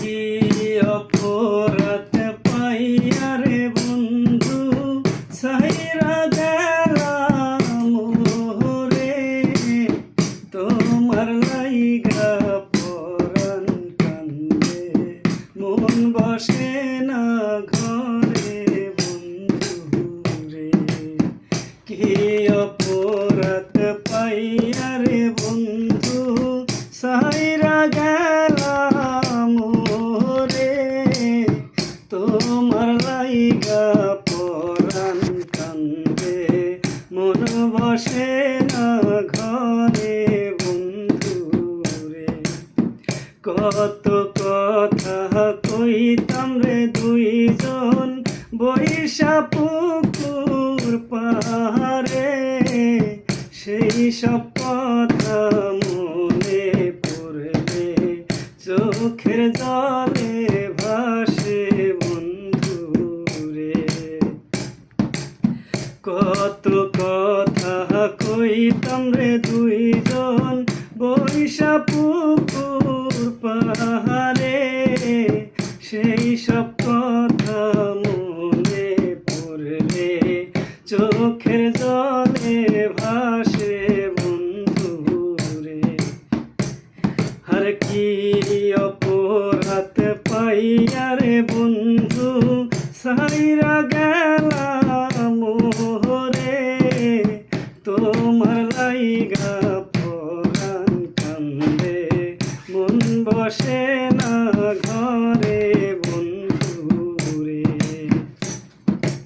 কি অপরাধ পাইয়া রে বন্ধু ছাইরা গেলাম মোরে, তোমার লাইগা পরাণ কান্দে মন বসে না ঘরে বন্ধু রে। কি অপরাধ পাইয়া রে বন্ধু ছাইরা গেলাম মোরে, তোমার লাইগা পরাণ কান্দে মন বসে না ঘরে বন্ধু রে। কত কথা কইতাম রে দুইজন বৈশা পুকুর পাহাড়ে, সেই সব কথা মনে পড়লে চোখের জলে ভাসে বন্ধু রে। কত কথা কইতাম রে দুইজন বৈশা পুকুর পাহাড়ে,